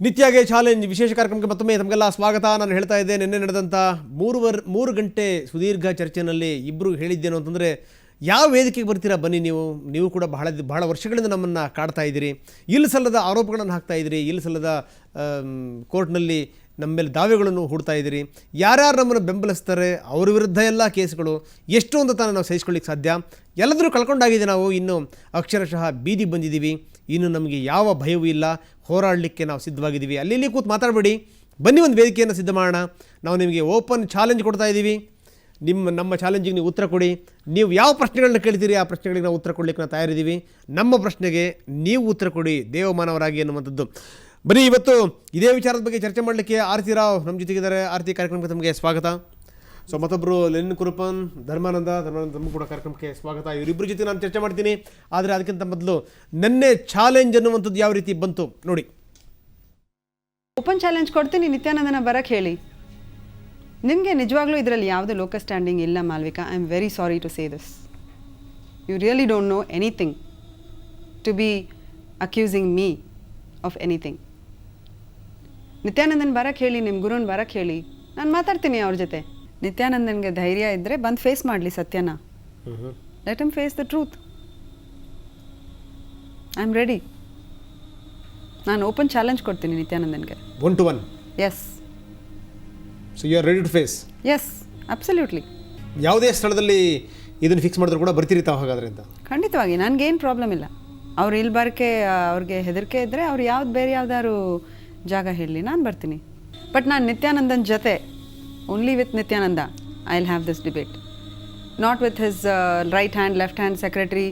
ನಿತ್ಯಾಗೆ challenge ವಿಶೇಷ ಕಾರ್ಯಕ್ರಮಕ್ಕೆ ಮತ್ತೊಮ್ಮೆ ತಮಗೆಲ್ಲ ಸ್ವಾಗತ. ನಾನು ಹೇಳ್ತಾ ಇದ್ದೆ, ನಿನ್ನೆ ನಡೆದಂಥ 3 ಗಂಟೆ ಸುದೀರ್ಘ ಚರ್ಚೆಯಲ್ಲಿ ಇಬ್ಬರು ಹೇಳಿದ್ದೇನು ಅಂತಂದರೆ, ಯಾವ ವೇದಿಕೆಗೆ ಬರ್ತೀರಾ ಬನ್ನಿ, ನೀವು ಕೂಡ ಬಹಳ ವರ್ಷಗಳಿಂದ ನಮ್ಮನ್ನು ಕಾಡ್ತಾ ಇದ್ದೀರಿ, ಇಲ್ಲ ಸಲ್ಲದ ಆರೋಪಗಳನ್ನು ಹಾಕ್ತಾ ಇದ್ದೀರಿ, ಇಲ್ಲ ಸಲ್ಲದ ಕೋರ್ಟ್ನಲ್ಲಿ ನಮ್ಮ ಮೇಲೆ ದಾವೆಗಳನ್ನು ಹೂಡ್ತಾ ಇದ್ದೀರಿ, ಯಾರ್ಯಾರು ನಮ್ಮನ್ನು ಬೆಂಬಲಿಸ್ತಾರೆ ಅವರ ವಿರುದ್ಧ ಎಲ್ಲ ಕೇಸ್ಗಳು, ಎಷ್ಟು ಅಂತ ತಾನು ನಾವು ಸಹಿಸ್ಕೊಳ್ಳಿಕ್ಕೆ ಸಾಧ್ಯ, ಎಲ್ಲದರೂ ಕಳ್ಕೊಂಡಾಗಿದೆ, ನಾವು ಇನ್ನು ಅಕ್ಷರಶಃ ಬೀದಿ ಬಂದಿದ್ದೀವಿ, ಇನ್ನು ನಮಗೆ ಯಾವ ಭಯವೂ ಇಲ್ಲ, ಹೋರಾಡಲಿಕ್ಕೆ ನಾವು ಸಿದ್ಧವಾಗಿದ್ದೀವಿ, ಅಲ್ಲಿ ಕೂತು ಮಾತಾಡಬೇಡಿ, ಬನ್ನಿ ಒಂದು ವೇದಿಕೆಯನ್ನು ಸಿದ್ಧ ಮಾಡೋಣ, ನಾವು ನಿಮಗೆ ಓಪನ್ ಚಾಲೆಂಜ್ ಕೊಡ್ತಾ ಇದ್ದೀವಿ, ನಮ್ಮ ಚಾಲೆಂಜಿಗೆ ನೀವು ಉತ್ತರ ಕೊಡಿ, ನೀವು ಯಾವ ಪ್ರಶ್ನೆಗಳನ್ನ ಕೇಳ್ತೀರಿ ಆ ಪ್ರಶ್ನೆಗಳಿಗೆ ನಾವು ಉತ್ತರ ಕೊಡಲಿಕ್ಕೆ ನಾವು ತಯಾರಿದ್ದೀವಿ, ನಮ್ಮ ಪ್ರಶ್ನೆಗೆ ನೀವು ಉತ್ತರ ಕೊಡಿ ದೇವಮಾನವರಾಗಿ ಅನ್ನುವಂಥದ್ದು. ಬನ್ನಿ, ಇವತ್ತು ಇದೇ ವಿಚಾರದ ಬಗ್ಗೆ ಚರ್ಚೆ ಮಾಡಲಿಕ್ಕೆ ಆರತಿ ರಾವ್ ನಮ್ಮ ಜೊತೆಗಿದ್ದಾರೆ. ಆರತಿ, ಕಾರ್ಯಕ್ರಮಕ್ಕೆ ತಮಗೆ ಸ್ವಾಗತ. ಸೊ ಮತ್ತೊಬ್ಬರು ಲೆನಿನ್ ಕುರುಪನ್, ಧರ್ಮಾನಂದ ತಮ್ಮ ಕೂಡ ಕಾರ್ಯಕ್ರಮಕ್ಕೆ ಸ್ವಾಗತ. ಇವರಿಬ್ಬರ ಜೊತೆ ನಾನು ಚರ್ಚೆ ಮಾಡ್ತೀನಿ. ಆದರೆ ಅದಕ್ಕಿಂತ ಮೊದಲು ನೆನ್ನೆ ಚಾಲೆಂಜ್ ಅನ್ನುವಂಥದ್ದು ಯಾವ ರೀತಿ ಬಂತು ನೋಡಿ. ಓಪನ್ ಚಾಲೆಂಜ್ ಕೊಡ್ತೀನಿ, ನಿತ್ಯಾನಂದನ ಬರಕ್ಕೆ ಹೇಳಿ. ನಿಮಗೆ ನಿಜವಾಗ್ಲೂ ಇದರಲ್ಲಿ ಯಾವುದೇ ಲೋಕಲ್ ಸ್ಟ್ಯಾಂಡಿಂಗ್ ಇಲ್ಲ Malvika. I am very sorry to say this. You really don't know anything to be accusing me of anything. ನಿತ್ಯಾನಂದನ್ ಬರಕ್ಕೆ ಹೇಳಿ, ನಿಮ್ಮ ಗುರುನ್ ಬರಕ್ಕೆ ಹೇಳಿ, ನಾನು ಮಾತಾಡ್ತೀನಿ ಅವ್ರ ಜೊತೆ. ನಿತ್ಯಾನಂದನ್ಗೆ ಧೈರ್ಯ ಇದ್ದರೆ ಬಂದು ಫೇಸ್ ಮಾಡಲಿ ಸತ್ಯನ. Let him face the truth. I am ready. ನಾನು ಓಪನ್ ಚಾಲೆಂಜ್ ಕೊಡ್ತೀನಿ ನಿತ್ಯಾನಂದನ್ಗೆ. 1 to 1. Yes. So you are ready to face? Yes, absolutely. ಯಾವುದೇ ಸ್ಥಳದಲ್ಲಿ ಇದನ್ನು ಫಿಕ್ಸ್ ಮಾಡಿದ್ರು ಕೂಡ ಬರ್ತೀರಿ ತಾವು ಹಾಗಾದ್ರೆ ಅಂತ? ಖಂಡಿತವಾಗಿ, ನನಗೇನು ಪ್ರಾಬ್ಲಮ್ ಇಲ್ಲ. ಅವ್ರು ಇಲ್ಲಿ ಬರೋಕ್ಕೆ ಅವ್ರಿಗೆ ಹೆದರಿಕೆ ಇದ್ದರೆ ಅವ್ರು ಬೇರೆ ಯಾವ್ದಾದ್ರು ಜಾಗ ಹೇಳಲಿ, ನಾನು ಬರ್ತೀನಿ. ಬಟ್ ನಾನು ನಿತ್ಯಾನಂದನ್ ಜೊತೆ, only with Nithyananda I will have this debate, not with his right hand, left hand secretary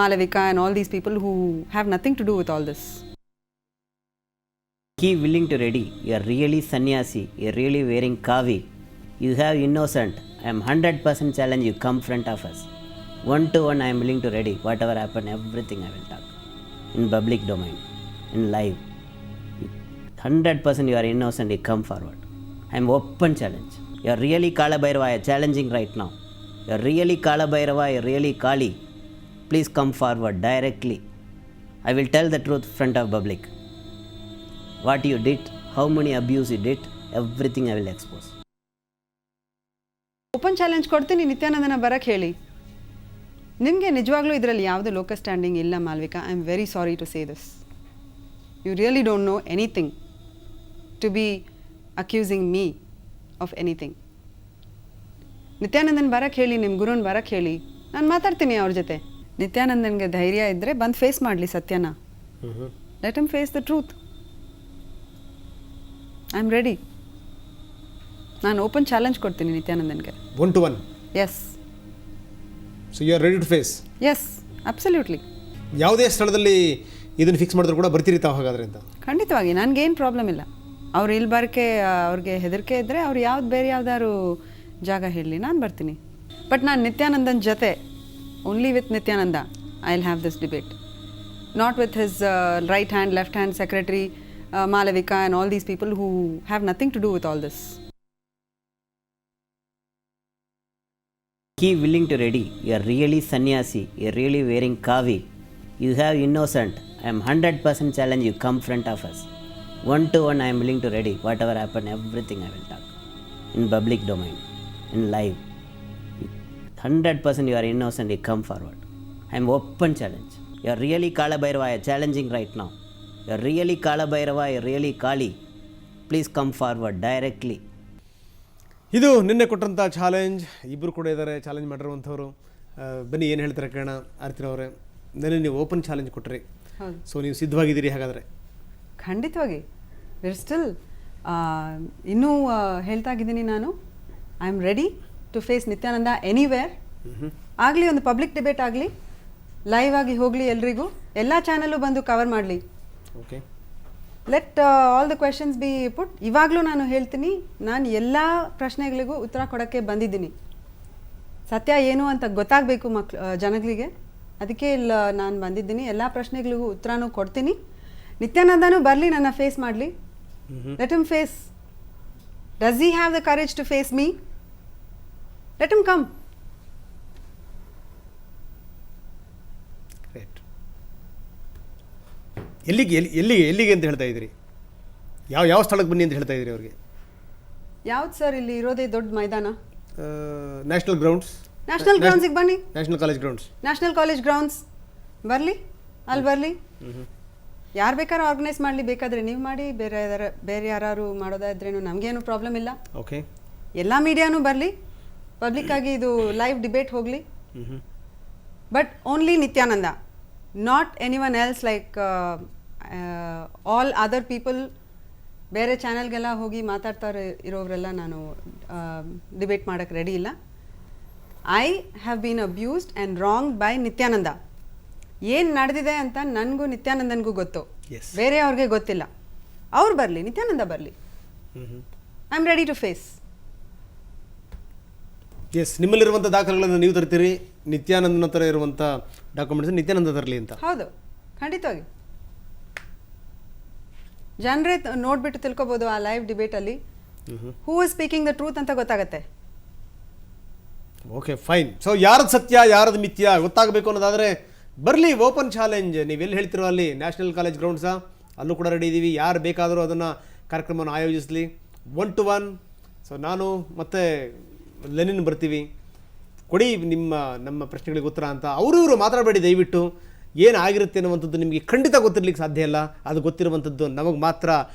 Malavika and all these people who have nothing to do with all this. He willing to ready. You are really sannyasi. You are really wearing kavi. You have innocent. I am 100% challenge. You come front of us. 1 to 1 I am willing to ready. Whatever happen, everything I will talk. In public domain. In live. 100% you are innocent. You come forward. I am open challenge. You are really Kala Bhairava. I am challenging right now. You are really Kala Bhairava. You are really Kali. Please come forward directly. I will tell the truth front of public. What you did, how many abuse you did, everything I will expose. Open challenge ಕೊಡ್ತೀನಿ, ನಿತ್ಯಾನಂದನ ಬರಕ್ಕೆ ಹೇಳಿ. ನಿಮಗೆ ನಿಜವಾಗ್ಲೂ ಇದರಲ್ಲಿ ಯಾವುದೇ local standing ಇಲ್ಲ Malvika. I am very sorry to say this. You really don't know anything to be accusing me of anything. ನಿತ್ಯಾನಂದನ್ ಬರಕ್ಕೆ ಹೇಳಿ, ನಿಮ್ಮ ಗುರುನ್ ಬರಕ್ಕೆ ಹೇಳಿ, ನಾನು ಮಾತಾಡ್ತೀನಿ ಅವ್ರ ಜೊತೆ. ನಿತ್ಯಾನಂದನ್ಗೆ ಧೈರ್ಯ ಇದ್ದರೆ ಬಂದು ಫೇಸ್ ಮಾಡಲಿ ಸತ್ಯನ. Let him face the truth. I am ready. ನಾನು ಓಪನ್ ಚಾಲೆಂಜ್ ಕೊಡ್ತೀನಿ ನಿತ್ಯಾನಂದನ್ಗೆ. 1 to 1. Yes. So you are ready to face? Yes, absolutely. ಯಾವುದೇ ಸ್ಥಳದಲ್ಲಿ ಇದನ್ನು ಫಿಕ್ಸ್ ಮಾಡಿದ್ರು ಕೂಡ ಬರ್ತೀರಿ ತಾವು ಹಾಗಾದ್ರೆ ಅಂತ? ಖಂಡಿತವಾಗಿ, ನನಗೇನು ಪ್ರಾಬ್ಲಮ್ ಇಲ್ಲ. ಅವ್ರು ಇಲ್ಲಿ ಬರೋಕ್ಕೆ ಅವ್ರಿಗೆ ಹೆದರಿಕೆ ಇದ್ದರೆ ಅವ್ರು ಬೇರೆ ಯಾವ್ದಾದ್ರು ಜಾಗ ಹೇಳಲಿ, ನಾನು ಬರ್ತೀನಿ. ಬಟ್ ನಾನು ನಿತ್ಯಾನಂದನ್ ಜೊತೆ, only with Nithyananda I will have this debate, not with his right hand, left hand secretary Malavika and all these people who have nothing to do with all this. He willing to ready. You are really sannyasi. You are really wearing kavi. You have innocent. I am 100% challenge. You come front of us. 1 to 1 I am willing to ready. Whatever happen, everything I will talk. In public domain. In live. 100% you are innocent. You come forward. I am open challenge. You are really Kala Bhairava. I am challenging right now. You are really Kala Bhairava, you are really Kali. Please come forward directly. ಇದು ನಿನ್ನೆ ಕೊಟ್ಟಂಥ challenge. ಇಬ್ಬರು ಕೂಡ ಇದ್ದಾರೆ challenge ಮಾಡಿರುವಂಥವ್ರು. ಬನ್ನಿ, ಏನು ಹೇಳ್ತಾರೆ ಕೇಳೋಣ. ಆರ್ತಿ ಅವರೇ, ನೆನ್ನೆ ನೀವು ಓಪನ್ ಚಾಲೆಂಜ್ ಕೊಟ್ಟರಿ. ಸೊ ನೀವು ಸಿದ್ಧವಾಗಿದ್ದೀರಿ ಹಾಗಾದರೆ? ಖಂಡಿತವಾಗಿ. ವಿರ್ ಸ್ಟಿಲ್ ಇನ್ನೂ ಹೇಳ್ತಾ ಇದ್ದೀನಿ ನಾನು. I am ready to face Nithyananda anywhere. ಆಗಲಿ, ಒಂದು ಪಬ್ಲಿಕ್ ಡಿಬೇಟ್ ಆಗಲಿ, ಲೈವ್ ಆಗಿ ಹೋಗಲಿ, ಎಲ್ರಿಗೂ ಎಲ್ಲ ಚಾನಲ್ಲು ಬಂದು ಕವರ್ ಮಾಡಲಿ. Okay, let all the questions be put. ಇವಾಗಲೂ ನಾನು ಹೇಳ್ತೀನಿ, ನಾನು ಎಲ್ಲ ಪ್ರಶ್ನೆಗಳಿಗೂ ಉತ್ತರ ಕೊಡೋಕ್ಕೆ ಬಂದಿದ್ದೀನಿ. ಸತ್ಯ ಏನು ಅಂತ ಗೊತ್ತಾಗಬೇಕು ಜನಗಳಿಗೆ, ಅದಕ್ಕೆ ಇಲ್ಲ ನಾನು ಬಂದಿದ್ದೀನಿ. ಎಲ್ಲ ಪ್ರಶ್ನೆಗಳಿಗೂ ಉತ್ತರನೂ ಕೊಡ್ತೀನಿ. ನಿತ್ಯಾನಂದನೂ ಬರಲಿ, ನನ್ನ ಫೇಸ್ ಮಾಡಲಿ. Let him face. Does he have the courage to face me? Let him come. ಎಲ್ಲಿಗೆ ಅಂತ ಹೇಳ್ತಾ ಇದ್ದೀರಿ? ಯಾವ ಸ್ಥಳಕ್ಕೆ ಬನ್ನಿ ಅಂತ ಹೇಳ್ತಾ ಇದ್ದೀರಿ ಅವ್ರಿಗೆ? ಯಾವ್ದು ಸರ್ ಇಲ್ಲಿ ಇರೋದೇ ದೊಡ್ಡ ಮೈದಾನ? ನ್ಯಾಷನಲ್ ಗ್ರೌಂಡ್ಸ್, ನ್ಯಾಷನಲ್ ಗ್ರೌಂಡ್ಸಿಗೆ ಬನ್ನಿ. National college grounds, national college grounds ಬರಲಿ, ಅಲ್ಲಿ ಬರಲಿ. ಯಾರು ಬೇಕಾದ್ರೂ ಆರ್ಗನೈಸ್ ಮಾಡಲಿ, ಬೇಕಾದರೆ ನೀವು ಮಾಡಿ, ಬೇರೆ ಯಾರು ಮಾಡೋದಾದ್ರೇನು ನಮಗೇನು ಪ್ರಾಬ್ಲಮ್ ಇಲ್ಲ. ಓಕೆ, ಎಲ್ಲ ಮೀಡಿಯಾನೂ ಬರಲಿ, ಪಬ್ಲಿಕ್ಕಾಗಿ ಇದು ಲೈವ್ ಡಿಬೇಟ್ ಹೋಗಲಿ. But only Nithyananda, not any one else. Like all other people ಬೇರೆ ಚಾನೆಲ್ಗೆಲ್ಲ ಹೋಗಿ ಮಾತಾಡ್ತಾರೆ ಇರೋರೆಲ್ಲ ನಾನು ಡಿಬೇಟ್ ಮಾಡೋಕ್ಕೆ ರೆಡಿ ಇಲ್ಲ. I have been abused and wronged by Nithyananda. ಏನು ನಡೆದಿದೆ ಅಂತ ನನಗೂ ನಿತ್ಯಾನಂದನಿಗೂ ಗೊತ್ತು, ಬೇರೆ ಅವ್ರಿಗೆ ಗೊತ್ತಿಲ್ಲ. ಅವ್ರು ಬರಲಿ, ನಿತ್ಯಾನಂದ ಬರಲಿ. I am ready to face. Yes, ನಿಮ್ಮಲ್ಲಿರುವಂಥ ದಾಖಲೆಗಳನ್ನು ನೀವು ತರ್ತೀರಿ, ನಿತ್ಯಾನಂದನ ಹತ್ರ ಇರುವಂಥ ಡಾಕ್ಯುಮೆಂಟ್ಸ್ ನಿತ್ಯಾನಂದ ತರಲಿ ಅಂತ? ಹೌದು, ಖಂಡಿತವಾಗಿ. ಜನರೇ ನೋಡ್ಬಿಟ್ಟು ತಿಳ್ಕೊಬೋದು ಆ ಲೈವ್ ಡಿಬೇಟಲ್ಲಿ who is speaking the truth ಅಂತ ಗೊತ್ತಾಗತ್ತೆ. Okay, fine. ಸೊ ಯಾರದು ಸತ್ಯ ಯಾರದು ಮಿಥ್ಯ ಗೊತ್ತಾಗಬೇಕು ಅನ್ನೋದಾದರೆ ಬರಲಿ, ಓಪನ್ ಚಾಲೆಂಜ್. ನೀವೆಲ್ಲಿ ಹೇಳ್ತಿರೋ ಅಲ್ಲಿ ನ್ಯಾಷನಲ್ ಕಾಲೇಜ್ ಗ್ರೌಂಡ್ಸಾ, ಅಲ್ಲೂ ಕೂಡ ರೆಡಿ ಇದ್ದೀವಿ. ಯಾರು ಬೇಕಾದರೂ ಅದನ್ನು ಕಾರ್ಯಕ್ರಮವನ್ನು ಆಯೋಜಿಸಲಿ 1 to 1. ಸೊ ನಾನು ಮತ್ತು ಲೆನಿನ್ ಬರ್ತೀವಿ, ಕೊಡಿ ನಮ್ಮ ಪ್ರಶ್ನೆಗಳಿಗೆ ಉತ್ತರ ಅಂತ. ಅವರು ಮಾತಾಡಬೇಡಿ ದಯವಿಟ್ಟು. ಏನಾಗಿರುತ್ತೆ ಅನ್ನುವಂಥದ್ದು ನಿಮಗೆ ಖಂಡಿತ ಗೊತ್ತಿರಲಿಕ್ಕೆ ಸಾಧ್ಯ ಇಲ್ಲ. ಅದು ಗೊತ್ತಿರುವಂಥದ್ದು ನಮಗೆ ಮಾತ್ರ.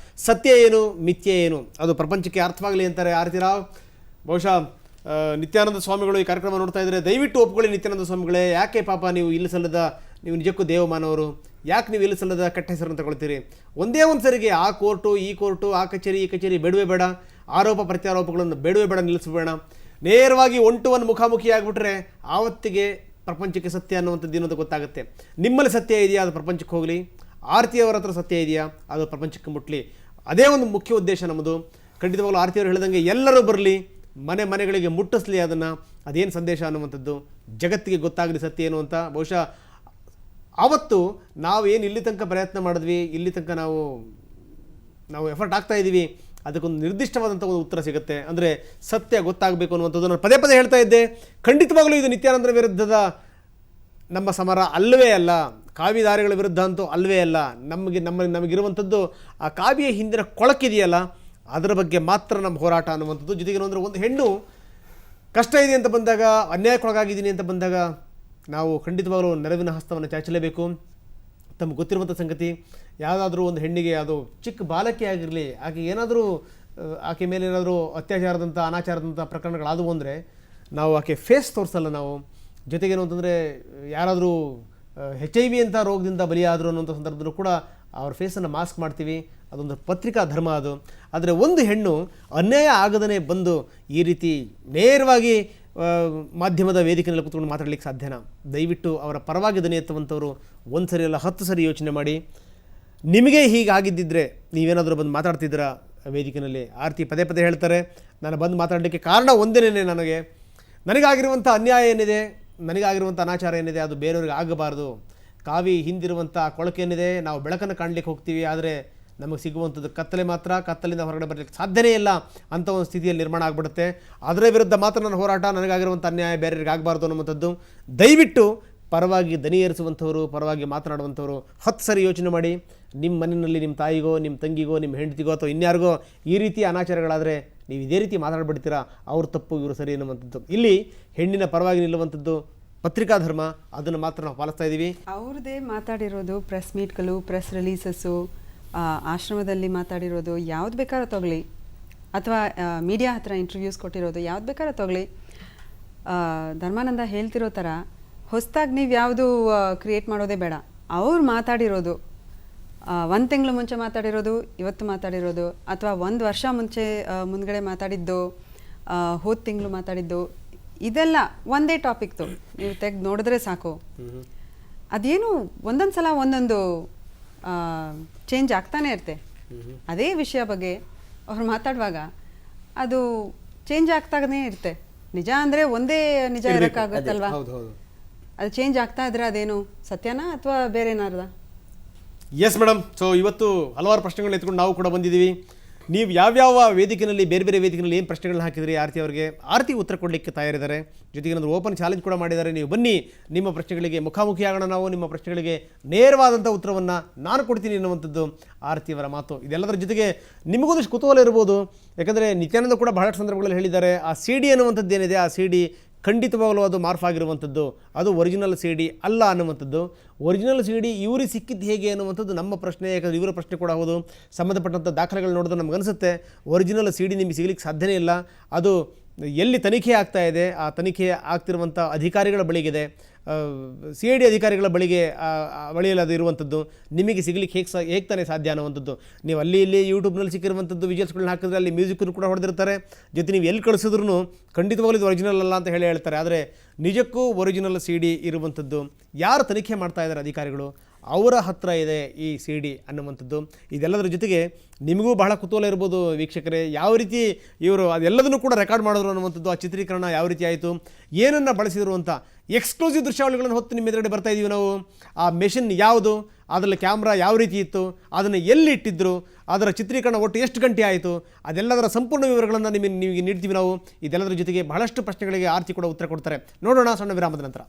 ಸತ್ಯ ಏನು ಮಿಥ್ಯ ಏನು ಅದು ಪ್ರಪಂಚಕ್ಕೆ ಅರ್ಥವಾಗಲಿ ಅಂತಾರೆ ಆರ್ತಿರಾವ್. ಬಹುಶಃ ನಿತ್ಯಾನಂದ ಸ್ವಾಮಿಗಳು ಈ ಕಾರ್ಯಕ್ರಮ ನೋಡ್ತಾ ಇದ್ದರೆ ದಯವಿಟ್ಟು ಒಪ್ಕೊಳ್ಳಿ. ನಿತ್ಯಾನಂದ ಸ್ವಾಮಿಗಳೇ, ಯಾಕೆ ಪಾಪ ನೀವು ಇಲ್ಲಿ ಸಲ್ಲದ, ನೀವು ನಿಜಕ್ಕೂ ದೇವಮಾನವರು, ಯಾಕೆ ನೀವು ಇಲ್ಲಿ ಸಲ್ಲದ ಕೆಟ್ಟ ಹೆಸರನ್ನು ತಗೊಳ್ತೀರಿ? ಒಂದೇ ಒಂದು ಸರಿಗೆ ಆ ಕೋರ್ಟು ಈ ಕೋರ್ಟು, ಆ ಕಚೇರಿ ಈ ಕಚೇರಿ ಬೇಡವೇ ಬೇಡ. ಆರೋಪ ಪ್ರತ್ಯಾರೋಪಗಳನ್ನು ಬೇಡವೇ ಬೇಡ, ನಿಲ್ಲಿಸಬೇಡ. ನೇರವಾಗಿ 1 to 1 ಮುಖಾಮುಖಿ ಆಗಿಬಿಟ್ರೆ ಆವತ್ತಿಗೆ ಪ್ರಪಂಚಕ್ಕೆ ಸತ್ಯ ಅನ್ನುವಂಥದ್ದು ಏನಂತ ಗೊತ್ತಾಗುತ್ತೆ. ನಿಮ್ಮಲ್ಲಿ ಸತ್ಯ ಇದೆಯಾ, ಅದು ಪ್ರಪಂಚಕ್ಕೆ ಹೋಗಲಿ. ಆರತಿಯವರ ಹತ್ರ ಸತ್ಯ ಇದೆಯಾ, ಅದು ಪ್ರಪಂಚಕ್ಕೆ ಮುಟ್ಟಲಿ. ಅದೇ ಒಂದು ಮುಖ್ಯ ಉದ್ದೇಶ ನಮ್ಮದು. ಖಂಡಿತವಾಗಲೂ ಆರತಿಯವರು ಹೇಳಿದಂಗೆ ಎಲ್ಲರೂ ಬರಲಿ, ಮನೆಗಳಿಗೆ ಮುಟ್ಟಿಸ್ಲಿ ಅದನ್ನು. ಅದೇನು ಸಂದೇಶ ಅನ್ನುವಂಥದ್ದು ಜಗತ್ತಿಗೆ ಗೊತ್ತಾಗಲಿ ಸತ್ಯ ಏನು ಅಂತ. ಬಹುಶಃ ಆವತ್ತು ನಾವು ಏನು ಇಲ್ಲಿ ತನಕ ಪ್ರಯತ್ನ ಮಾಡಿದ್ವಿ, ಇಲ್ಲಿ ತನಕ ನಾವು ಎಫರ್ಟ್ ಆಗ್ತಾ ಇದ್ದೀವಿ, ಅದಕ್ಕೊಂದು ನಿರ್ದಿಷ್ಟವಾದಂಥ ಒಂದು ಉತ್ತರ ಸಿಗುತ್ತೆ. ಅಂದರೆ ಸತ್ಯ ಗೊತ್ತಾಗಬೇಕು ಅನ್ನುವಂಥದ್ದು ನಾನು ಪದೇ ಪದೇ ಹೇಳ್ತಾ ಇದ್ದೆ. ಖಂಡಿತವಾಗಲೂ ಇದು ನಿತ್ಯಾನಂದರ ವಿರುದ್ಧದ ನಮ್ಮ ಸಮರ ಅಲ್ಲವೇ ಅಲ್ಲ, ಕಾವಿದಾರಿಗಳ ವಿರುದ್ಧ ಅಂತೂ ಅಲ್ಲವೇ ಅಲ್ಲ. ನಮಗಿರುವಂಥದ್ದು ಆ ಕಾವಿಯ ಹಿಂದಿನ ಕೊಳಕಿದೆಯಲ್ಲ, ಅದರ ಬಗ್ಗೆ ಮಾತ್ರ ನಮ್ಮ ಹೋರಾಟ ಅನ್ನುವಂಥದ್ದು. ಜೊತೆಗೆ ಅಂದರೆ ಒಂದು ಹೆಣ್ಣು ಕಷ್ಟ ಇದೆ ಅಂತ ಬಂದಾಗ, ಅನ್ಯಾಯಕ್ಕೊಳಗಾಗಿದ್ದೀನಿ ಅಂತ ಬಂದಾಗ ನಾವು ಖಂಡಿತವಾಗಲೂ ನೆರವಿನ ಹಸ್ತವನ್ನು ಚಾಚಲೇಬೇಕು. ತಮಗೆ ಗೊತ್ತಿರುವಂಥ ಸಂಗತಿ, ಯಾವುದಾದ್ರೂ ಒಂದು ಹೆಣ್ಣಿಗೆ, ಅದು ಚಿಕ್ಕ ಬಾಲಕಿ ಆಗಿರಲಿ, ಆಕೆ ಮೇಲೆ ಏನಾದರೂ ಅತ್ಯಾಚಾರದಂಥ ಅನಾಚಾರದಂಥ ಪ್ರಕರಣಗಳಾದವು ಅಂದರೆ ನಾವು ಆಕೆ ಫೇಸ್ ತೋರಿಸಲ್ಲ ನಾವು. ಜೊತೆಗೇನು ಅಂತಂದರೆ ಯಾರಾದರೂ HIV ಅಂತ ರೋಗದಿಂದ ಬಲಿಯಾದರು ಅನ್ನೋಂಥ ಸಂದರ್ಭದಲ್ಲೂ ಕೂಡ ಅವ್ರ ಫೇಸನ್ನು ಮಾಸ್ಕ್ ಮಾಡ್ತೀವಿ. ಅದೊಂದು ಪತ್ರಿಕಾ ಧರ್ಮ ಅದು. ಆದರೆ ಒಂದು ಹೆಣ್ಣು ಅನ್ಯಾಯ ಆಗದೇ ಬಂದು ಈ ರೀತಿ ನೇರವಾಗಿ ಮಾಧ್ಯಮದ ವೇದಿಕೆಯಲ್ಲಿ ಕೂತ್ಕೊಂಡು ಮಾತಾಡಲಿಕ್ಕೆ ಸಾಧ್ಯನಾ? ದಯವಿಟ್ಟು ಅವರ ಪರವಾಗಿ ದನಿ ಎತ್ತುವಂಥವ್ರು 1 ಸರಿ ಅಲ್ಲ 10 ಸರಿ ಯೋಚನೆ ಮಾಡಿ. ನಿಮಗೆ ಹೀಗಾಗಿದ್ದಿದ್ರೆ ನೀವೇನಾದರೂ ಬಂದು ಮಾತಾಡ್ತಿದ್ದೀರಾ ವೇದಿಕೆಯಲ್ಲಿ? ಆರ್ತಿ ಪದೇ ಪದೇ ಹೇಳ್ತಾರೆ, ನಾನು ಬಂದು ಮಾತಾಡಲಿಕ್ಕೆ ಕಾರಣ ಒಂದೇನೇ, ನನಗಾಗಿರುವಂಥ ಅನ್ಯಾಯ ಏನಿದೆ, ನನಗಾಗಿರುವಂಥ ಅನಾಚಾರ ಏನಿದೆ ಅದು ಬೇರೆಯವ್ರಿಗೆ ಆಗಬಾರ್ದು. ಕಾವಿ ಹಿಂದಿರುವಂಥ ಕೊಳಕೇನಿದೆ, ನಾವು ಬೆಳಕನ್ನು ಕಾಣಲಿಕ್ಕೆ ಹೋಗ್ತೀವಿ, ಆದರೆ ನಮಗೆ ಸಿಗುವಂಥದ್ದು ಕತ್ತಲೆ ಮಾತ್ರ. ಕತ್ತಲಿಂದ ಹೊರಗಡೆ ಬರಲಿಕ್ಕೆ ಸಾಧ್ಯನೇ ಇಲ್ಲ ಅಂತ ಒಂದು ಸ್ಥಿತಿಯಲ್ಲಿ ನಿರ್ಮಾಣ ಆಗಿಬಿಡುತ್ತೆ. ಅದರ ವಿರುದ್ಧ ಮಾತ್ರ ನನ್ನ ಹೋರಾಟ. ನನಗಾಗಿರುವಂಥ ಅನ್ಯಾಯ ಬೇರೆಯವ್ರಿಗೆ ಆಗಬಾರ್ದು ಅನ್ನುವಂಥದ್ದು. ದಯವಿಟ್ಟು ಪರವಾಗಿ ದನಿ ಏರಿಸುವಂಥವ್ರು, ಪರವಾಗಿ ಮಾತನಾಡುವಂಥವ್ರು 10 ಸರಿ ಯೋಚನೆ ಮಾಡಿ. ನಿಮ್ಮ ಮನೆಯಲ್ಲಿ ನಿಮ್ಮ ತಾಯಿಗೋ, ನಿಮ್ಮ ತಂಗಿಗೋ, ನಿಮ್ಮ ಹೆಂಡತಿಗೋ ಅಥವಾ ಇನ್ಯಾರಿಗೋ ಈ ರೀತಿ ಅನಾಚಾರಗಳಾದರೆ ನೀವು ಇದೇ ರೀತಿ ಮಾತಾಡ್ಬಿಡ್ತೀರಾ, ಅವ್ರ ತಪ್ಪು ಇವರು ಸರಿ ಅನ್ನುವಂಥದ್ದು. ಇಲ್ಲಿ ಹೆಣ್ಣಿನ ಪರವಾಗಿ ನಿಲ್ಲುವಂಥದ್ದು ಪತ್ರಿಕಾ ಧರ್ಮ, ಅದನ್ನು ಮಾತ್ರ ನಾವು ಪಾಲಿಸ್ತಾ ಇದ್ದೀವಿ. ಅವ್ರದ್ದೇ ಮಾತಾಡಿರೋದು ಪ್ರೆಸ್ ಮೀಟ್ಗಳು, ಪ್ರೆಸ್ ರಿಲೀಸಸ್ಸು, ಆಶ್ರಮದಲ್ಲಿ ಮಾತಾಡಿರೋದು ಯಾವ್ದು ಬೇಕಾದ್ರೂ ತಗೊಳ್ಳಿ, ಅಥವಾ ಮೀಡಿಯಾ ಹತ್ರ ಇಂಟರ್ವ್ಯೂಸ್ ಕೊಟ್ಟಿರೋದು ಯಾವ್ದು ಬೇಕಾದ್ರೂ ತಗೊಳ್ಳಿ. ಧರ್ಮಾನಂದ ಹೇಳ್ತಿರೋ ಥರ ಹೊಸದಾಗಿ ನೀವು ಯಾವುದು ಕ್ರಿಯೇಟ್ ಮಾಡೋದೇ ಬೇಡ. ಅವ್ರು ಮಾತಾಡಿರೋದು 1 ತಿಂಗಳು ಮುಂಚೆ ಮಾತಾಡಿರೋದು, ಇವತ್ತು ಮಾತಾಡಿರೋದು, ಅಥವಾ 1 ವರ್ಷ ಮುಂದ್ಗಡೆ ಮಾತಾಡಿದ್ದು, ಹೋದ ತಿಂಗಳು ಮಾತಾಡಿದ್ದು, ಇದೆಲ್ಲ ಒಂದೇ ಟಾಪಿಕ್ತು. ನೀವು ತೆಗೆದು ನೋಡಿದ್ರೆ ಸಾಕು. ಅದೇನು ಒಂದೊಂದು ಸಲ ಒಂದೊಂದು ಚೇಂಜ್ ಆಗ್ತಾನೆ ಇರುತ್ತೆ. ಅದೇ ವಿಷಯ ಬಗ್ಗೆ ಅವ್ರು ಮಾತಾಡುವಾಗ ಅದು ಚೇಂಜ್ ಆಗ್ತಾನೇ ಇರುತ್ತೆ. ನಿಜ ಅಂದರೆ ಒಂದೇ ನಿಜ ಇರೋಕ್ಕಾಗುತ್ತಲ್ವಾ? ಅದು ಚೇಂಜ್ ಆಗ್ತಾ ಇದ್ರೆ ಅದೇನು ಸತ್ಯನಾ ಅಥವಾ ಬೇರೆ ಏನಾರ್ದ? Yes madam. ಸೊ ಇವತ್ತು ಹಲವಾರು ಪ್ರಶ್ನೆಗಳನ್ನ ಎತ್ಕೊಂಡು ನಾವು ಕೂಡ ಬಂದಿದ್ದೀವಿ. ನೀವು ಯಾವ್ಯಾವ ವೇದಿಕೆಯಲ್ಲಿ ಬೇರೆ ಬೇರೆ ವೇದಿಕೆಯಲ್ಲಿ ಏನು ಪ್ರಶ್ನೆಗಳನ್ನ ಹಾಕಿದ್ರಿ ಆರತಿ ಅವರಿಗೆ, ಆರತಿ ಉತ್ತರ ಕೊಡಲಿಕ್ಕೆ ತಯಾರಿದ್ದಾರೆ. ಜೊತೆಗೆ ಏನಾದರೂ ಓಪನ್ ಚಾಲೆಂಜ್ ಕೂಡ ಮಾಡಿದ್ದಾರೆ. ನೀವು ಬನ್ನಿ, ನಿಮ್ಮ ಪ್ರಶ್ನೆಗಳಿಗೆ ಮುಖಾಮುಖಿ ಆಗೋಣ, ನಾವು ನಿಮ್ಮ ಪ್ರಶ್ನೆಗಳಿಗೆ ನೇರವಾದಂಥ ಉತ್ತರವನ್ನು ನಾನು ಕೊಡ್ತೀನಿ ಅನ್ನುವಂಥದ್ದು ಆರತಿಯವರ ಮಾತು. ಇದೆಲ್ಲದರ ಜೊತೆಗೆ ನಿಮಗೊಂದಷ್ಟು ಕುತೂಹಲ ಇರ್ಬೋದು, ಯಾಕಂದರೆ ನಿತ್ಯಾನಂದ ಕೂಡ ಬಹಳಷ್ಟು ಸಂದರ್ಭಗಳಲ್ಲಿ ಹೇಳಿದ್ದಾರೆ, ಆ ಸಿ ಡಿ ಅನ್ನುವಂಥದ್ದು ಏನಿದೆ, ಆ ಸಿ ಡಿ ಖಂಡಿತವಾಗಲೂ ಅದು ಮಾರ್ಫ್ ಆಗಿರುವಂಥದ್ದು, ಅದು ಒರಿಜಿನಲ್ ಸಿ ಡಿ ಅಲ್ಲ ಅನ್ನುವಂಥದ್ದು. ಒರಿಜಿನಲ್ ಸಿ ಡಿ ಇವ್ರಿಗೆ ಸಿಕ್ಕಿದ್ದು ಹೇಗೆ ಅನ್ನುವಂಥದ್ದು ನಮ್ಮ ಪ್ರಶ್ನೆ. ಯಾಕಂದರೆ ಇವರ ಪ್ರಶ್ನೆ ಕೂಡ ಹೌದು. ಸಂಬಂಧಪಟ್ಟಂಥ ದಾಖಲೆಗಳು ನೋಡಿದ್ರೆ ನಮಗನ್ಸುತ್ತೆ ಒರಿಜಿನಲ್ ಸಿ ಡಿ ನಿಮಗೆ ಸಿಗಲಿಕ್ಕೆ ಸಾಧ್ಯನೇ ಇಲ್ಲ. ಅದು ಎಲ್ಲಿ ತನಿಖೆ ಆಗ್ತಾ ಇದೆ, ಆ ತನಿಖೆ ಆಗ್ತಿರುವಂಥ ಅಧಿಕಾರಿಗಳ ಬಳಿಗಿದೆ, ಸಿ ಐ ಡಿ ಅಧಿಕಾರಿಗಳ ಬಳಿಯಲ್ಲಿ ಅದು ಇರುವಂಥದ್ದು. ನಿಮಗೆ ಸಿಗಲಿಕ್ಕೆ ಹೇಗೆ ತಾನೇ ಸಾಧ್ಯ ಅನ್ನುವಂಥದ್ದು. ನೀವು ಅಲ್ಲಿ ಇಲ್ಲಿ ಯೂಟ್ಯೂಬ್ನಲ್ಲಿ ಸಿಕ್ಕಿರುವಂಥದ್ದು ವಿಜುವಲ್ಸ್ಗಳನ್ನ ಹಾಕಿದ್ರೆ ಅಲ್ಲಿ ಮ್ಯೂಸಿಕ್ಕನ್ನು ಕೂಡ ಹೊಡೆದಿರ್ತಾರೆ. ಜೊತೆ ನೀವು ಎಲ್ಲಿ ಕಳಿಸಿದ್ರು ಖಂಡಿತವಾಗ್ಲೂ ಇದು ಒರಿಜಿನಲ್ ಅಲ್ಲ ಅಂತ ಹೇಳ್ತಾರೆ. ಆದರೆ ನಿಜಕ್ಕೂ ಒರಿಜಿನಲ್ ಸಿ ಡಿ ಇರುವಂಥದ್ದು ಯಾರು ತನಿಖೆ ಮಾಡ್ತಾ ಇದ್ದಾರೆ ಅಧಿಕಾರಿಗಳು, ಅವರ ಹತ್ರ ಇದೆ ಈ ಸಿ ಡಿ ಅನ್ನುವಂಥದ್ದು. ಇದೆಲ್ಲದರ ಜೊತೆಗೆ ನಿಮಗೂ ಬಹಳ ಕುತೂಹಲ ಇರ್ಬೋದು ವೀಕ್ಷಕರೇ, ಯಾವ ರೀತಿ ಇವರು ಅದೆಲ್ಲದನ್ನು ಕೂಡ ರೆಕಾರ್ಡ್ ಮಾಡಿದ್ರು ಅನ್ನುವಂಥದ್ದು, ಆ ಚಿತ್ರೀಕರಣ ಯಾವ ರೀತಿ ಆಯಿತು, ಏನನ್ನು ಬಳಸಿದ್ರು ಅಂತ ಎಕ್ಸ್ಕ್ಲೂಸಿವ್ ದೃಶ್ಯಾವಳಿಗಳನ್ನು ಹೊತ್ತು ನಿಮ್ಮ ಎದುರುಗಡೆ ಬರ್ತಾ ಇದ್ದೀವಿ ನಾವು. ಆ ಮೆಷಿನ್ ಯಾವುದು, ಅದರಲ್ಲಿ ಕ್ಯಾಮ್ರಾ ಯಾವ ರೀತಿ ಇತ್ತು, ಅದನ್ನು ಎಲ್ಲಿ ಇಟ್ಟಿದ್ರು, ಅದರ ಚಿತ್ರೀಕರಣ ಒಟ್ಟು ಎಷ್ಟು ಗಂಟೆ ಆಯಿತು, ಅದೆಲ್ಲದರ ಸಂಪೂರ್ಣ ವಿವರಗಳನ್ನು ನಿಮಗೆ ನೀಡ್ತೀವಿ ನಾವು. ಇದೆಲ್ಲದರ ಜೊತೆಗೆ ಬಹಳಷ್ಟು ಪ್ರಶ್ನೆಗಳಿಗೆ ಆರ್ತಿ ಕೂಡ ಉತ್ತರ ಕೊಡ್ತಾರೆ. ನೋಡೋಣ ಸಣ್ಣ ವಿರಾಮದ ನಂತರ.